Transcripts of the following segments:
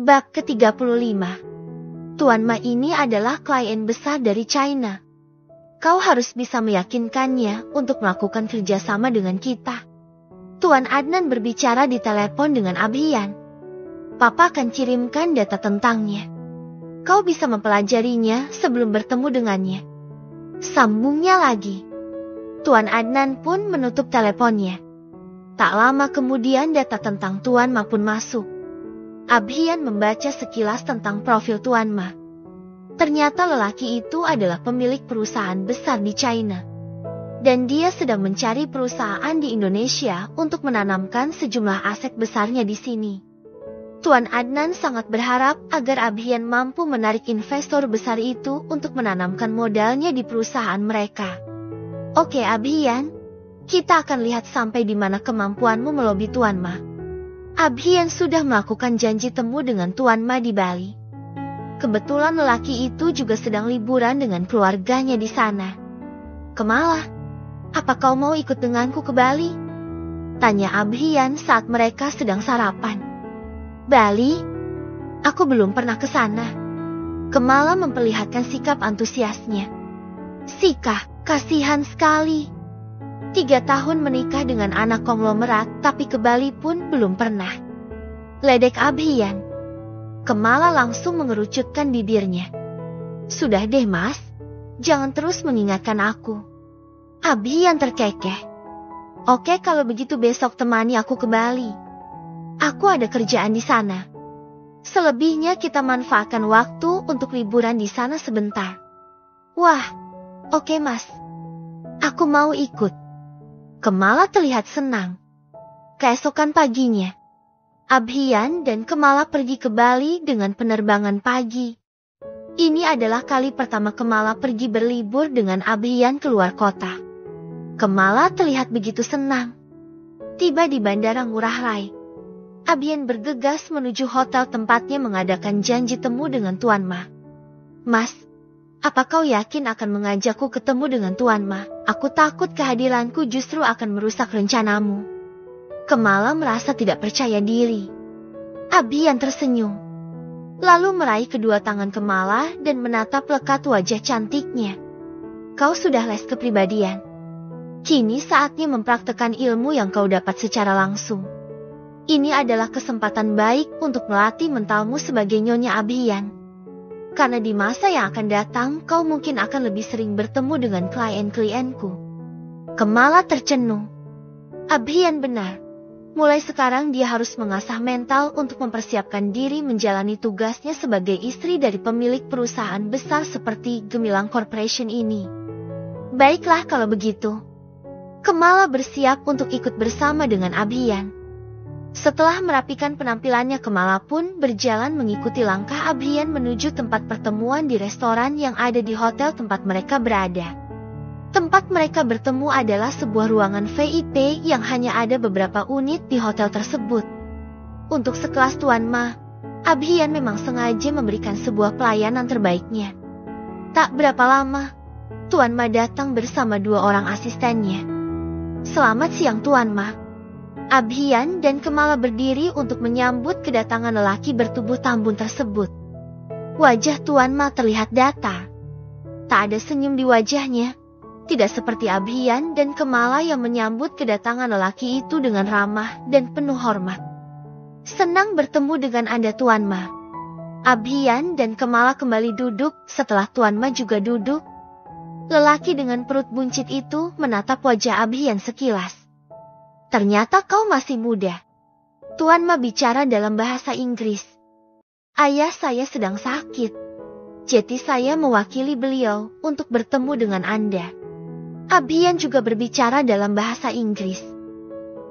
Bab ke-35. Tuan Ma ini adalah klien besar dari China. Kau harus bisa meyakinkannya untuk melakukan kerjasama dengan kita. Tuan Adnan berbicara di telepon dengan Abhiyan. Papa akan kirimkan data tentangnya. Kau bisa mempelajarinya sebelum bertemu dengannya. Sambungnya lagi. Tuan Adnan pun menutup teleponnya. Tak lama kemudian data tentang Tuan Ma pun masuk. Abhiyan membaca sekilas tentang profil Tuan Ma. Ternyata lelaki itu adalah pemilik perusahaan besar di China. Dan dia sedang mencari perusahaan di Indonesia untuk menanamkan sejumlah aset besarnya di sini. Tuan Adnan sangat berharap agar Abhiyan mampu menarik investor besar itu untuk menanamkan modalnya di perusahaan mereka. Oke Abhiyan, kita akan lihat sampai di mana kemampuanmu melobi Tuan Ma. Abhiyan sudah melakukan janji temu dengan Tuan Ma di Bali. Kebetulan lelaki itu juga sedang liburan dengan keluarganya di sana. Kemala, apa kau mau ikut denganku ke Bali? Tanya Abhiyan saat mereka sedang sarapan. Bali? Aku belum pernah ke sana. Kemala memperlihatkan sikap antusiasnya. Sika, kasihan sekali. 3 tahun menikah dengan anak konglomerat, tapi ke Bali pun belum pernah. Ledek Abhiyan. Kemala langsung mengerucutkan bibirnya. Sudah deh mas, jangan terus mengingatkan aku. Abhiyan terkekeh. Oke kalau begitu besok temani aku ke Bali. Aku ada kerjaan di sana. Selebihnya kita manfaatkan waktu untuk liburan di sana sebentar. Wah, oke mas. Aku mau ikut. Kemala terlihat senang. Keesokan paginya, Abhiyan dan Kemala pergi ke Bali dengan penerbangan pagi. Ini adalah kali pertama Kemala pergi berlibur dengan Abhiyan keluar kota. Kemala terlihat begitu senang. Tiba di Bandara Ngurah Rai, Abhiyan bergegas menuju hotel tempatnya mengadakan janji temu dengan Tuan Ma. Mas, apa kau yakin akan mengajakku ketemu dengan Tuan Ma? Aku takut kehadiranku justru akan merusak rencanamu. Kemala merasa tidak percaya diri. Abhiyan tersenyum. Lalu meraih kedua tangan Kemala dan menatap lekat wajah cantiknya. Kau sudah les kepribadian. Kini saatnya mempraktekkan ilmu yang kau dapat secara langsung. Ini adalah kesempatan baik untuk melatih mentalmu sebagai Nyonya Abhiyan. Karena di masa yang akan datang kau mungkin akan lebih sering bertemu dengan klien-klienku. Kemala tercenung. Abhiyan benar. Mulai sekarang dia harus mengasah mental untuk mempersiapkan diri menjalani tugasnya sebagai istri dari pemilik perusahaan besar seperti Gemilang Corporation ini. Baiklah kalau begitu. Kemala bersiap untuk ikut bersama dengan Abhiyan. Setelah merapikan penampilannya, Kemala pun berjalan mengikuti langkah Abhiyan menuju tempat pertemuan di restoran yang ada di hotel tempat mereka berada. Tempat mereka bertemu adalah sebuah ruangan VIP yang hanya ada beberapa unit di hotel tersebut. Untuk sekelas Tuan Ma, Abhiyan memang sengaja memberikan sebuah pelayanan terbaiknya. Tak berapa lama, Tuan Ma datang bersama 2 orang asistennya. Selamat siang Tuan Ma. Abhiyan dan Kemala berdiri untuk menyambut kedatangan lelaki bertubuh tambun tersebut. Wajah Tuan Ma terlihat datar. Tak ada senyum di wajahnya. Tidak seperti Abhiyan dan Kemala yang menyambut kedatangan lelaki itu dengan ramah dan penuh hormat. Senang bertemu dengan Anda Tuan Ma. Abhiyan dan Kemala kembali duduk setelah Tuan Ma juga duduk. Lelaki dengan perut buncit itu menatap wajah Abhiyan sekilas. Ternyata kau masih muda. Tuan Ma bicara dalam bahasa Inggris. Ayah saya sedang sakit. Jadi saya mewakili beliau untuk bertemu dengan Anda. Abhiyan juga berbicara dalam bahasa Inggris.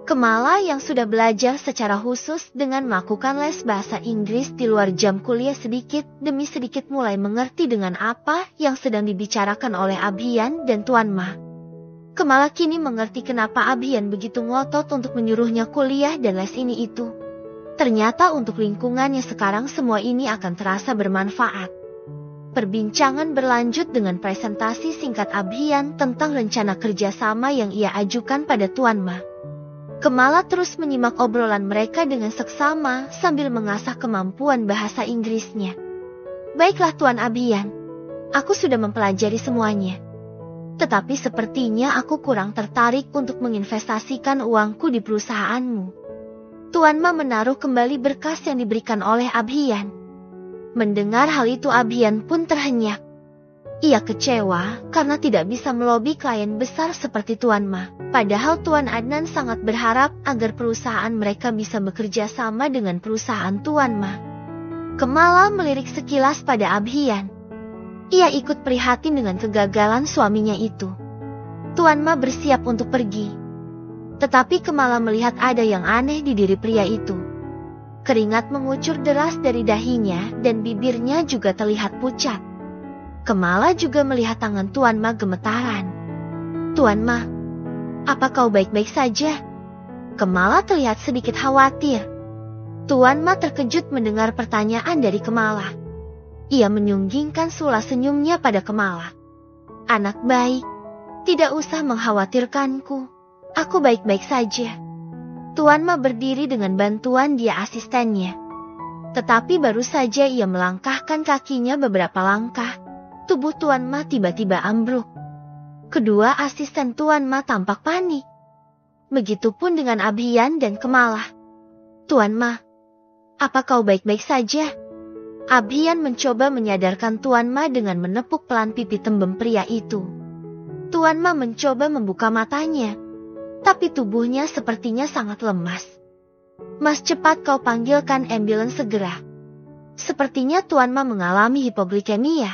Kemala yang sudah belajar secara khusus dengan melakukan les bahasa Inggris di luar jam kuliah sedikit demi sedikit mulai mengerti dengan apa yang sedang dibicarakan oleh Abhiyan dan Tuan Ma. Kemala kini mengerti kenapa Abhiyan begitu ngotot untuk menyuruhnya kuliah dan les ini itu. Ternyata untuk lingkungannya sekarang semua ini akan terasa bermanfaat. Perbincangan berlanjut dengan presentasi singkat Abhiyan tentang rencana kerjasama yang ia ajukan pada Tuan Ma. Kemala terus menyimak obrolan mereka dengan seksama sambil mengasah kemampuan bahasa Inggrisnya. Baiklah Tuan Abian, aku sudah mempelajari semuanya. Tetapi sepertinya aku kurang tertarik untuk menginvestasikan uangku di perusahaanmu. Tuan Ma menaruh kembali berkas yang diberikan oleh Abhian. Mendengar hal itu Abhian pun terhenyak. Ia kecewa karena tidak bisa melobi klien besar seperti Tuan Ma. Padahal Tuan Adnan sangat berharap agar perusahaan mereka bisa bekerja sama dengan perusahaan Tuan Ma. Kemala melirik sekilas pada Abhian. Ia ikut prihatin dengan kegagalan suaminya itu. Tuan Ma bersiap untuk pergi. Tetapi Kemala melihat ada yang aneh di diri pria itu. Keringat mengucur deras dari dahinya dan bibirnya juga terlihat pucat. Kemala juga melihat tangan Tuan Ma gemetaran. Tuan Ma, apa kau baik-baik saja? Kemala terlihat sedikit khawatir. Tuan Ma terkejut mendengar pertanyaan dari Kemala. Ia menyunggingkan sula senyumnya pada Kemala. Anak baik, tidak usah mengkhawatirkanku. Aku baik-baik saja. Tuan Ma berdiri dengan bantuan dia asistennya. Tetapi baru saja ia melangkahkan kakinya beberapa langkah, tubuh Tuan Ma tiba-tiba ambruk. Kedua asisten Tuan Ma tampak panik. Begitupun dengan Abhian dan Kemala. Tuan Ma, apa kau baik-baik saja? Abhian mencoba menyadarkan Tuan Ma dengan menepuk pelan pipi tembem pria itu. Tuan Ma mencoba membuka matanya. Tapi tubuhnya sepertinya sangat lemas. Mas, cepat kau panggilkan ambulans segera. Sepertinya Tuan Ma mengalami hipoglikemia,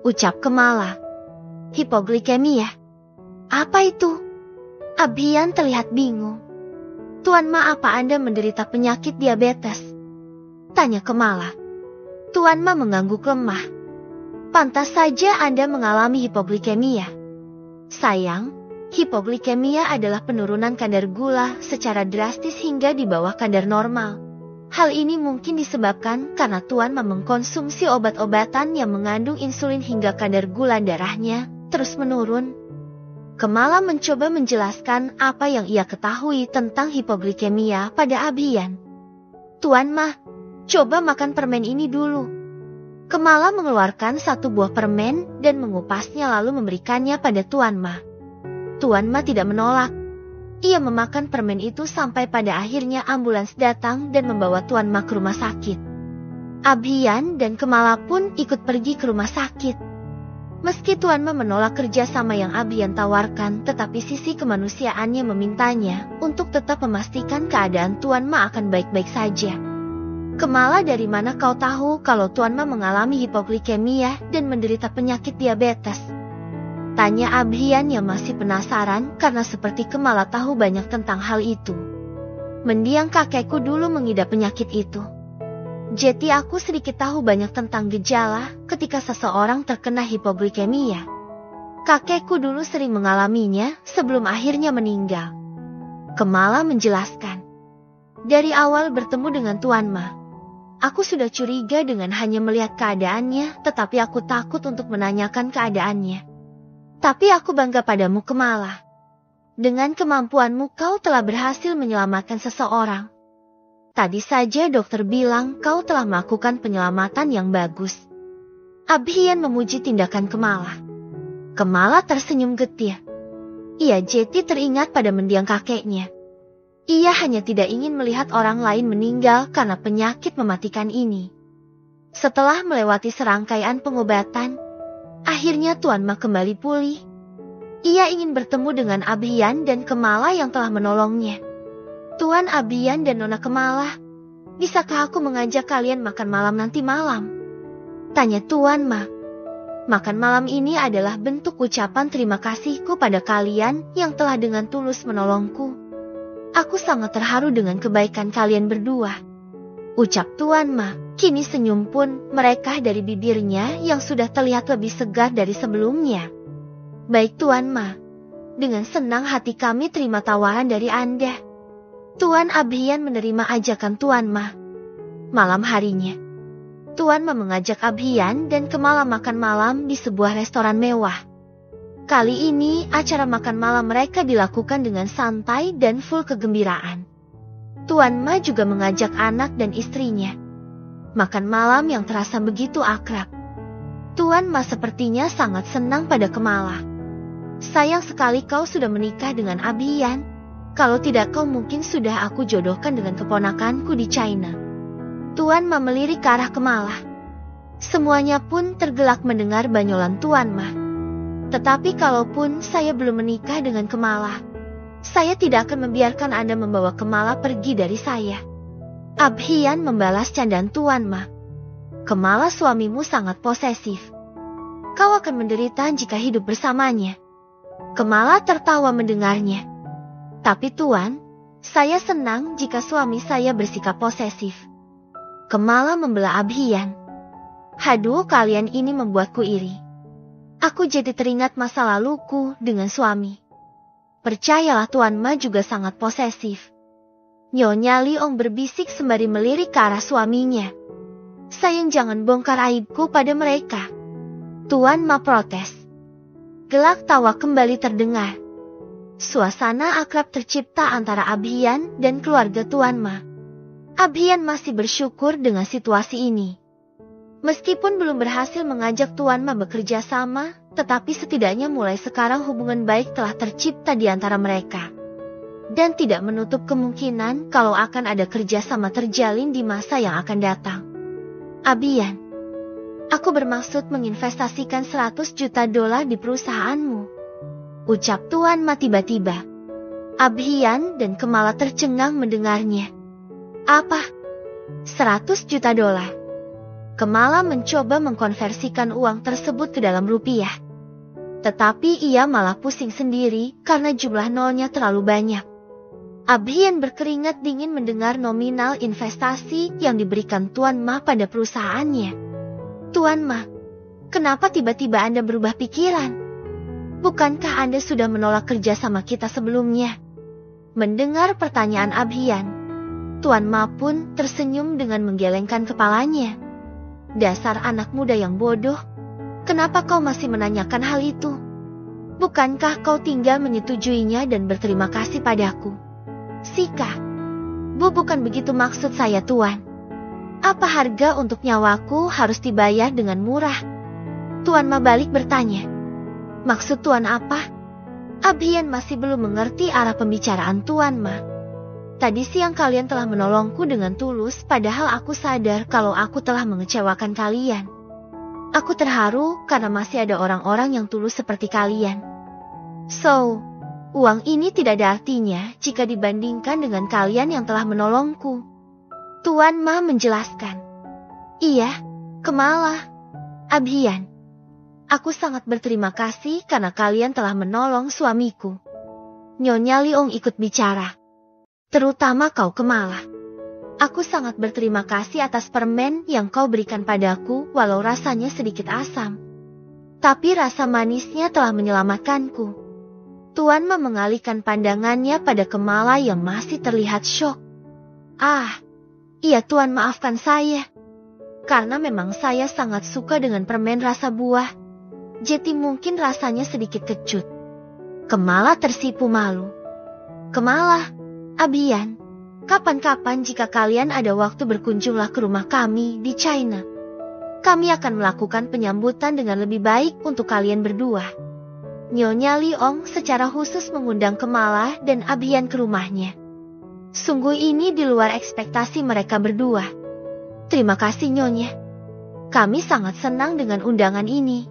ucap Kemala. Hipoglikemia? Apa itu? Abhian terlihat bingung. Tuan Ma, apa Anda menderita penyakit diabetes? Tanya Kemala. Tuan Ma mengangguk lemah. Pantas saja Anda mengalami hipoglikemia. Sayang, hipoglikemia adalah penurunan kadar gula secara drastis hingga di bawah kadar normal. Hal ini mungkin disebabkan karena Tuan Ma mengkonsumsi obat-obatan yang mengandung insulin hingga kadar gula darahnya terus menurun. Kemala mencoba menjelaskan apa yang ia ketahui tentang hipoglikemia pada Abhian. Tuan Ma, coba makan permen ini dulu. Kemala mengeluarkan satu buah permen dan mengupasnya lalu memberikannya pada Tuan Ma. Tuan Ma tidak menolak. Ia memakan permen itu sampai pada akhirnya ambulans datang dan membawa Tuan Ma ke rumah sakit. Abhian dan Kemala pun ikut pergi ke rumah sakit. Meski Tuan Ma menolak kerjasama yang Abhian tawarkan, tetapi sisi kemanusiaannya memintanya untuk tetap memastikan keadaan Tuan Ma akan baik-baik saja. Kemala, dari mana kau tahu kalau Tuan Ma mengalami hipoglikemia dan menderita penyakit diabetes? Tanya Abhian yang masih penasaran karena seperti Kemala tahu banyak tentang hal itu. Mendiang kakekku dulu mengidap penyakit itu. Jadi aku sedikit tahu banyak tentang gejala ketika seseorang terkena hipoglikemia. Kakekku dulu sering mengalaminya sebelum akhirnya meninggal. Kemala menjelaskan. Dari awal bertemu dengan Tuan Ma, aku sudah curiga dengan hanya melihat keadaannya, tetapi aku takut untuk menanyakan keadaannya. Tapi aku bangga padamu Kemala. Dengan kemampuanmu kau telah berhasil menyelamatkan seseorang. Tadi saja dokter bilang kau telah melakukan penyelamatan yang bagus. Abhian memuji tindakan Kemala. Kemala tersenyum getir. Ia jadi teringat pada mendiang kakeknya. Ia hanya tidak ingin melihat orang lain meninggal karena penyakit mematikan ini. Setelah melewati serangkaian pengobatan, akhirnya Tuan Ma kembali pulih. Ia ingin bertemu dengan Abhian dan Kemala yang telah menolongnya. Tuan Abhian dan Nona Kemala, bisakah aku mengajak kalian makan malam nanti malam? Tanya Tuan Ma. Makan malam ini adalah bentuk ucapan terima kasihku pada kalian yang telah dengan tulus menolongku. Aku sangat terharu dengan kebaikan kalian berdua, ucap Tuan Ma. Kini senyum pun merekah dari bibirnya yang sudah terlihat lebih segar dari sebelumnya. Baik Tuan Ma, dengan senang hati kami terima tawaran dari Anda. Tuan Abhian menerima ajakan Tuan Ma. Malam harinya, Tuan Ma mengajak Abhian dan Kemala makan malam di sebuah restoran mewah. Kali ini acara makan malam mereka dilakukan dengan santai dan full kegembiraan. Tuan Ma juga mengajak anak dan istrinya. Makan malam yang terasa begitu akrab. Tuan Ma sepertinya sangat senang pada Kamala. Sayang sekali kau sudah menikah dengan Abiyan. Kalau tidak kau mungkin sudah aku jodohkan dengan keponakanku di China. Tuan Ma melirik ke arah Kamala. Semuanya pun tergelak mendengar banyolan Tuan Ma. Tetapi kalaupun saya belum menikah dengan Kamala, saya tidak akan membiarkan Anda membawa Kamala pergi dari saya. Abhiyan membalas candaan Tuan Ma. Kamala suamimu sangat posesif. Kau akan menderita jika hidup bersamanya. Kamala tertawa mendengarnya. Tapi Tuan, saya senang jika suami saya bersikap posesif. Kamala membelah Abhiyan. Haduh, kalian ini membuatku iri. Aku jadi teringat masa laluku dengan suami. Percayalah Tuan Ma juga sangat posesif. Nyonya Liong berbisik sembari melirik ke arah suaminya. Sayang jangan bongkar aibku pada mereka. Tuan Ma protes. Gelak tawa kembali terdengar. Suasana akrab tercipta antara Abhiyan dan keluarga Tuan Ma. Abhiyan masih bersyukur dengan situasi ini. Meskipun belum berhasil mengajak Tuan Ma bekerja sama, tetapi setidaknya mulai sekarang hubungan baik telah tercipta di antara mereka. Dan tidak menutup kemungkinan kalau akan ada kerjasama terjalin di masa yang akan datang. Abhiyan, aku bermaksud menginvestasikan $100 juta di perusahaanmu. Ucap Tuan Ma tiba-tiba. Abhiyan dan Kamala tercengang mendengarnya. Apa? $100 juta? Kamala mencoba mengkonversikan uang tersebut ke dalam rupiah. Tetapi ia malah pusing sendiri karena jumlah nolnya terlalu banyak. Abhiyan berkeringat dingin mendengar nominal investasi yang diberikan Tuan Ma pada perusahaannya. Tuan Ma, kenapa tiba-tiba Anda berubah pikiran? Bukankah Anda sudah menolak kerja sama kita sebelumnya? Mendengar pertanyaan Abhiyan, Tuan Ma pun tersenyum dengan menggelengkan kepalanya. Dasar anak muda yang bodoh, kenapa kau masih menanyakan hal itu? Bukankah kau tinggal menyetujuinya dan berterima kasih padaku? Sika, bukan begitu maksud saya Tuan. Apa harga untuk nyawaku harus dibayar dengan murah? Tuan Ma balik bertanya. Maksud Tuan apa? Abhiyan masih belum mengerti arah pembicaraan Tuan Ma. Tadi siang kalian telah menolongku dengan tulus, padahal aku sadar kalau aku telah mengecewakan kalian. Aku terharu karena masih ada orang-orang yang tulus seperti kalian. So, uang ini tidak ada artinya jika dibandingkan dengan kalian yang telah menolongku. Tuan Ma menjelaskan. Iya, Kamala, Abhiyan. Aku sangat berterima kasih karena kalian telah menolong suamiku. Nyonya Liong ikut bicara. Terutama kau Kamala. Aku sangat berterima kasih atas permen yang kau berikan padaku walau rasanya sedikit asam. Tapi rasa manisnya telah menyelamatkanku. Tuan Ma mengalihkan pandangannya pada Kamala yang masih terlihat syok. Iya Tuan, maafkan saya. Karena memang saya sangat suka dengan permen rasa buah. Jadi mungkin rasanya sedikit kecut. Kamala tersipu malu. Kamala, Abhiyan, kapan-kapan jika kalian ada waktu berkunjunglah ke rumah kami di China. Kami akan melakukan penyambutan dengan lebih baik untuk kalian berdua. Nyonya Liong secara khusus mengundang Kamala dan Abhiyan ke rumahnya. Sungguh ini di luar ekspektasi mereka berdua. Terima kasih Nyonya. Kami sangat senang dengan undangan ini.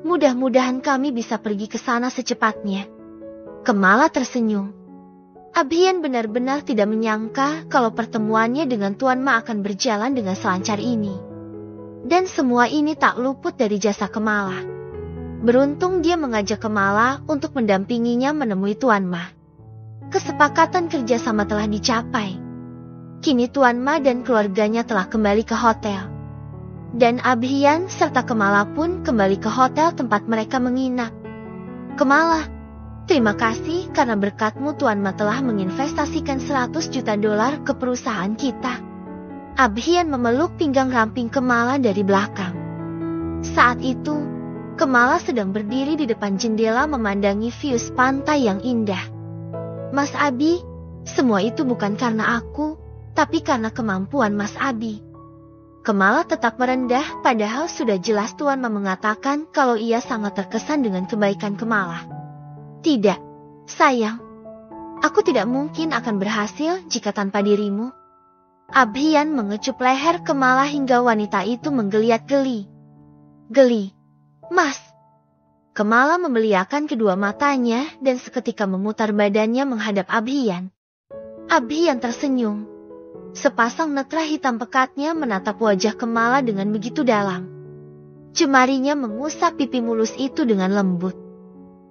Mudah-mudahan kami bisa pergi ke sana secepatnya. Kamala tersenyum. Abhiyan benar-benar tidak menyangka kalau pertemuannya dengan Tuan Ma akan berjalan dengan selancar ini. Dan semua ini tak luput dari jasa Kamala. Beruntung dia mengajak Kamala untuk mendampinginya menemui Tuan Ma. Kesepakatan kerjasama telah dicapai. Kini Tuan Ma dan keluarganya telah kembali ke hotel. Dan Abhiyan serta Kamala pun kembali ke hotel tempat mereka menginap. Kamala, terima kasih karena berkatmu Tuan Ma telah menginvestasikan $100 juta ke perusahaan kita. Abhiyan memeluk pinggang ramping Kamala dari belakang. Saat itu, Kemala sedang berdiri di depan jendela memandangi views pantai yang indah. Mas Abi, semua itu bukan karena aku, tapi karena kemampuan Mas Abi. Kemala tetap merendah, padahal sudah jelas Tuan Ma mengatakan kalau ia sangat terkesan dengan kebaikan Kemala. Tidak, sayang. Aku tidak mungkin akan berhasil jika tanpa dirimu. Abhian mengecup leher Kemala hingga wanita itu menggeliat geli. Geli. Mas. Kemala membeliakan kedua matanya dan seketika memutar badannya menghadap Abhian. Abhian tersenyum. Sepasang netra hitam pekatnya menatap wajah Kemala dengan begitu dalam. Jemarinya mengusap pipi mulus itu dengan lembut.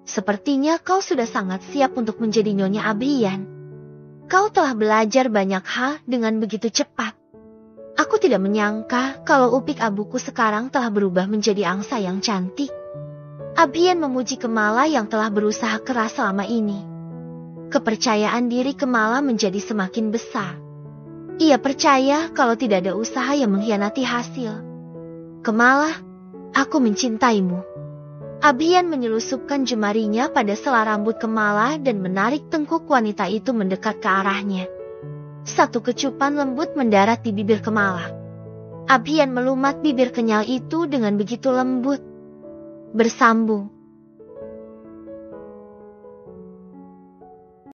Sepertinya kau sudah sangat siap untuk menjadi Nyonya Abhian. Kau telah belajar banyak hal dengan begitu cepat. Aku tidak menyangka kalau upik abuku sekarang telah berubah menjadi angsa yang cantik. Abhian memuji Kemala yang telah berusaha keras selama ini. Kepercayaan diri Kemala menjadi semakin besar. Ia percaya kalau tidak ada usaha yang mengkhianati hasil. Kemala, aku mencintaimu. Abhian menyelusupkan jemarinya pada sela rambut Kemala dan menarik tengkuk wanita itu mendekat ke arahnya. Satu kecupan lembut mendarat di bibir Kemala. Abhian melumat bibir kenyal itu dengan begitu lembut. Bersambung.